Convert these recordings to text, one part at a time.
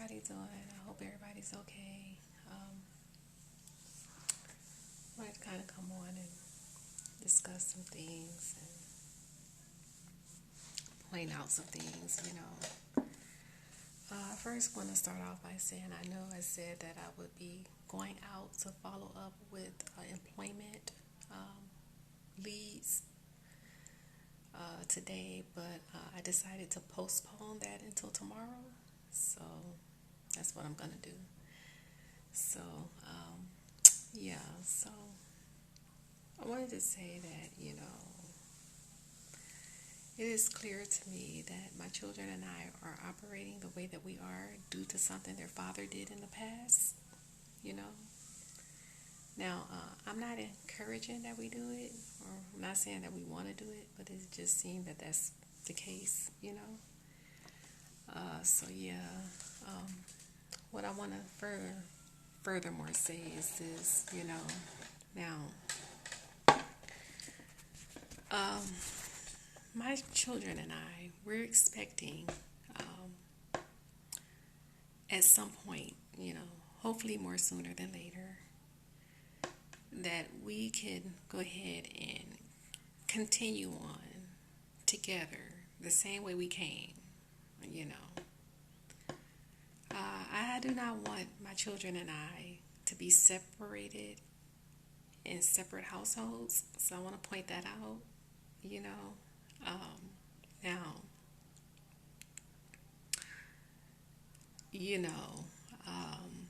everybody doing? I hope everybody's okay. I wanted to kind of come on and discuss some things and point out some things. I first want to start off by saying I know I said that I would be going out to follow up with employment leads today, but I decided to postpone that until tomorrow. So that's what I'm going to do. So, yeah, so I wanted to say that, it is clear to me that my children and I are operating the way that we are due to something their father did in the past, you know. Now, I'm not encouraging that we do it, or I'm not saying that we want to do it, but it just seemed that that's the case. So, yeah, um, what I want to furthermore say is this, now, um, my children and we're expecting at some point, hopefully more sooner than later, that we can go ahead and continue on together the same way we came, you know. I do not want my children and I to be separated in separate households, so I want to point that out, you know. Now, you know, um,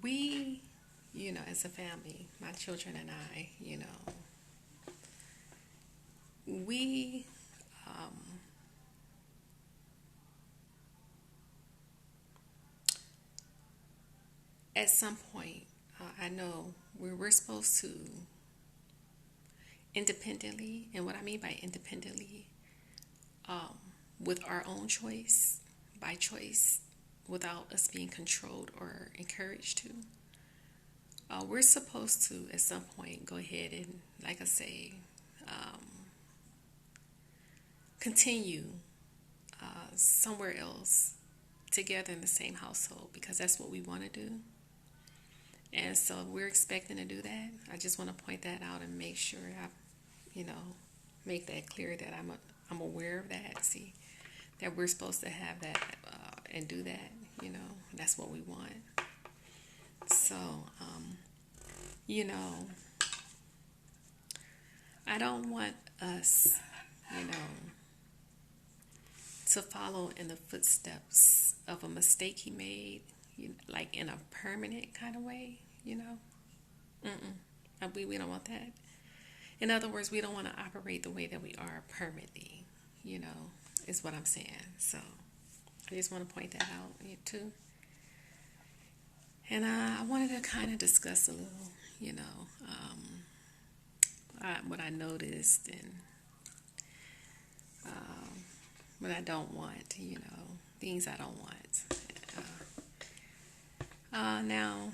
we, as a family, my children and we, um, at some point, I know we're supposed to independently, and what I mean by independently, um, with our own choice, by choice, without us being controlled or encouraged to. We're supposed to, at some point, go ahead and, like I say, um, continue somewhere else together in the same household because that's what we want to do. And so we're expecting to do that. I just want to point that out and make sure I, you know, make that clear that I'm aware of that. See, that we're supposed to have that and do that. That's what we want. So, you know, I don't want us, you know, to follow in the footsteps of a mistake he made, like in a permanent kind of way, you know. Mm-mm. We don't want that. In other words, we don't want to operate the way that we are permanently, is what I'm saying. So I just want to point that out too. And I wanted to kind of discuss a little, what I noticed and what I don't want, things I don't want. Now,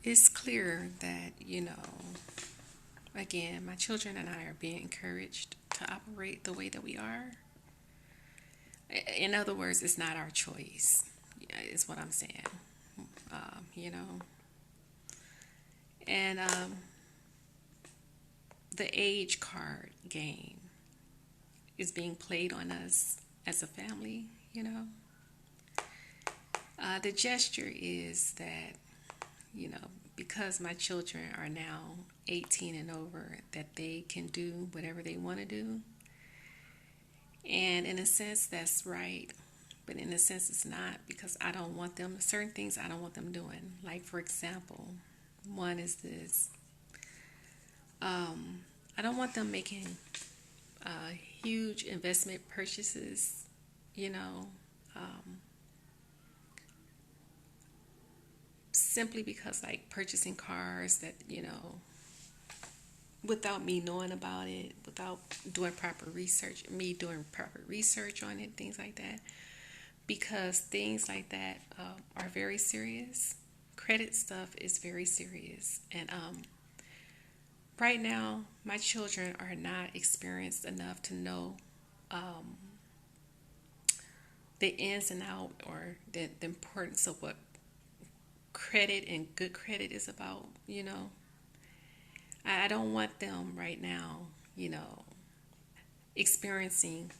it's clear that, again, my children and I are being encouraged to operate the way that we are. In other words, it's not our choice, is what I'm saying, you know. And the age card game is being played on us as a family. The gesture is that, because my children are now 18 and over, that they can do whatever they want to do. And in a sense, that's right. But in a sense, it's not because I don't want them, certain things I don't want them doing. Like, for example, one is this. I don't want them making huge investment purchases, you know, simply because, like, purchasing cars that, without me knowing about it, without doing proper research, me doing proper research on it, things like that. Because things like that are very serious. Credit stuff is very serious. And right now, my children are not experienced enough to know um, the ins and out, or the importance of what credit and good credit is about. I don't want them right now, you know, experiencing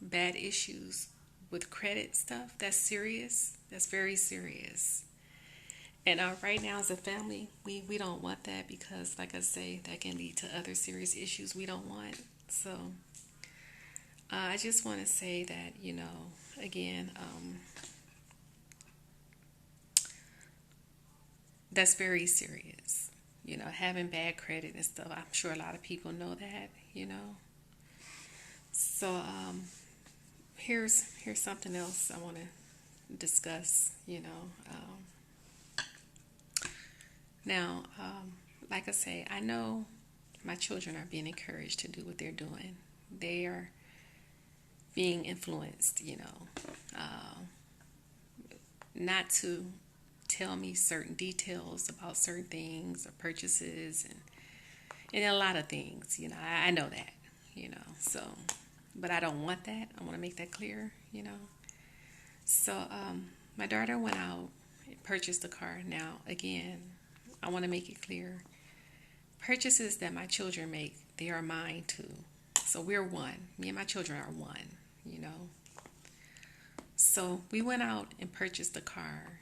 bad issues with credit stuff. That's serious. That's very serious. And right now, as a family, we don't want that, because, like I say, that can lead to other serious issues we don't want. So I just want to say that, again, that's very serious. Having bad credit and stuff. I'm sure a lot of people know that. So here's something else I want to discuss. Now, like I say, I know my children are being encouraged to do what they're doing. They are being influenced, not to tell me certain details about certain things or purchases, and a lot of things. I know that. So, but I don't want that. I want to make that clear. So, my daughter went out and purchased a car. Now, again, I want to make it clear. Purchases that my children make, they are mine too. So we're one. Me and my children are one. So we went out and purchased a car,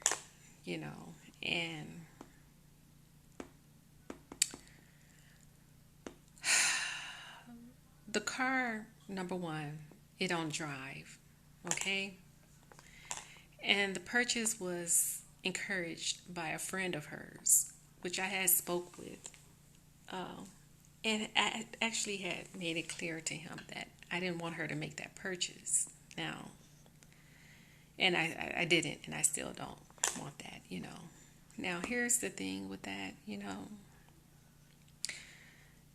and the car, number one, it don't drive, okay? And the purchase was encouraged by a friend of hers, which I had spoke with. Uh, and I actually had made it clear to him that I didn't want her to make that purchase. Now, and I didn't, and I still don't want that. Now, here's the thing with that.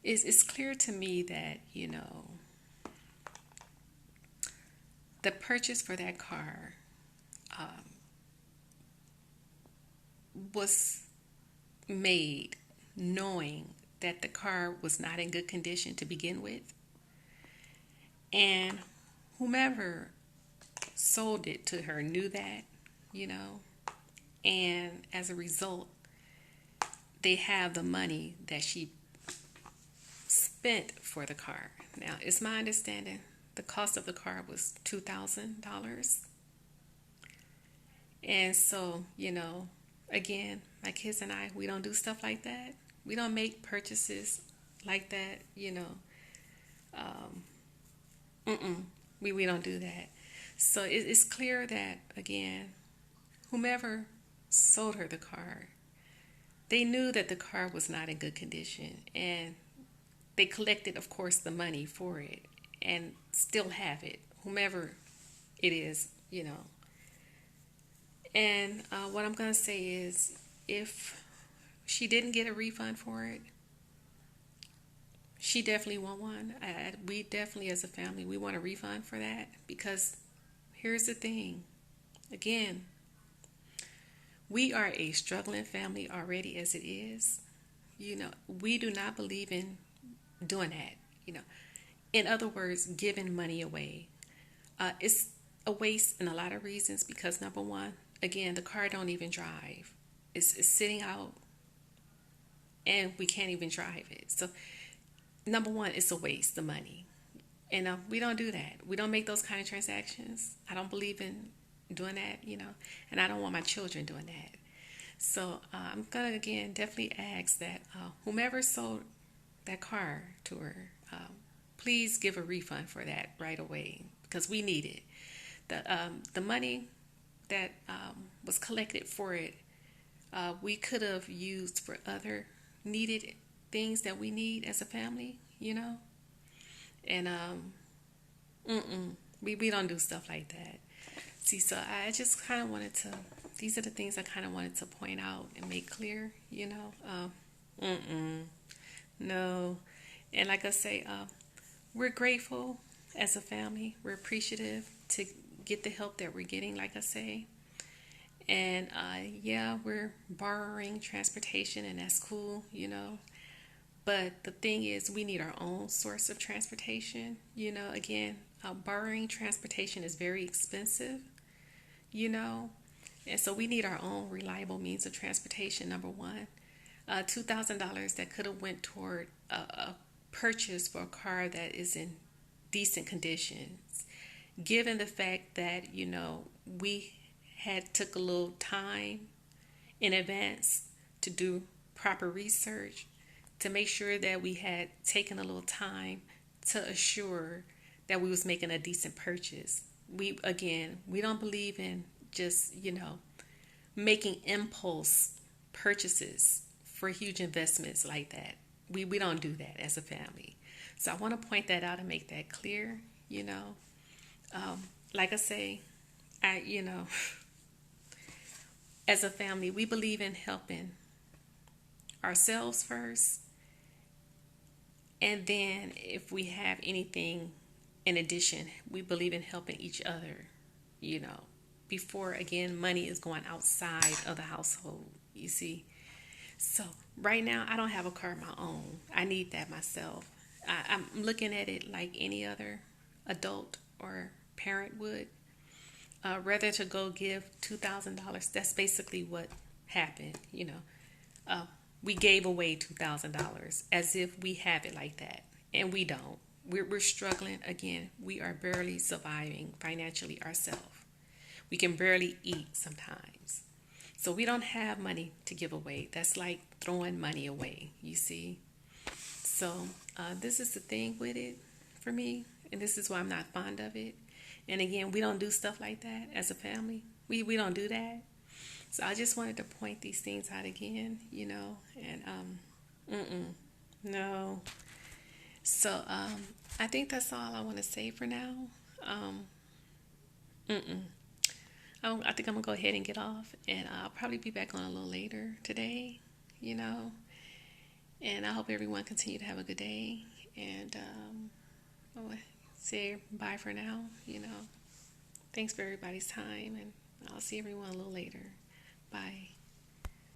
It's clear to me that, the purchase for that car um, was made knowing that the car was not in good condition to begin with. And whomever sold it to her knew that. And as a result, they have the money that she spent for the car. Now, it's my understanding the cost of the car was $2,000. And so, again, my kids and I, we don't do stuff like that. We don't make purchases like that. Um, we don't do that. So it's clear that, again, whomever sold her the car, they knew that the car was not in good condition, and they collected, of course, the money for it and still have it, whomever it is. And what I'm going to say is, if she didn't get a refund for it, she definitely want one. We definitely, as a family, we want a refund for that, because here's the thing. Again, we are a struggling family already as it is. We do not believe in doing that. In other words, giving money away. It's a waste in a lot of reasons, because number one, again, the car don't even drive. It's sitting out, and we can't even drive it. So number one, it's a waste of money. And we don't do that. We don't make those kind of transactions. I don't believe in doing that. And I don't want my children doing that. So I'm going to, again, definitely ask that whomever sold that car to her, please give a refund for that right away, because we need it. The money that was collected for it, we could have used for other needed things that we need as a family. And we don't do stuff like that. See, so I just kind of wanted to. These are the things I kind of wanted to point out and make clear. No, and like I say, we're grateful as a family. We're appreciative to get the help that we're getting, like I say. And yeah, we're borrowing transportation, and that's cool. But the thing is, we need our own source of transportation. Again, borrowing transportation is very expensive, you know, and so we need our own reliable means of transportation, number one. $2,000 that could have went toward a purchase for a car that is in decent conditions. Given the fact that, we had took a little time in advance to do proper research, to make sure that we had taken a little time to assure that we was making a decent purchase. We don't believe in just, making impulse purchases for huge investments like that. We don't do that as a family. So I want to point that out and make that clear, you know. Like I say, I, you know, as a family, we believe in helping ourselves first. And then if we have anything in addition, we believe in helping each other, you know, before again, money is going outside of the household, you see. So right now, I don't have a car of my own. I need that myself. I'm looking at it like any other adult or parent would. Rather to go give $2,000. That's basically what happened. We gave away $2,000 as if we have it like that, and we don't. We're struggling again. We are barely surviving financially ourselves. We can barely eat sometimes. So we don't have money to give away. That's like throwing money away, you see. So this is the thing with it for me, and this is why I'm not fond of it. And again, we don't do stuff like that as a family. We don't do that. So I just wanted to point these things out again, and no. So I think that's all I want to say for now. Um, I think I'm gonna go ahead and get off, and I'll probably be back on a little later today, you know. And I hope everyone continue to have a good day. And I'll say bye for now. Thanks for everybody's time, and I'll see everyone a little later. Bye.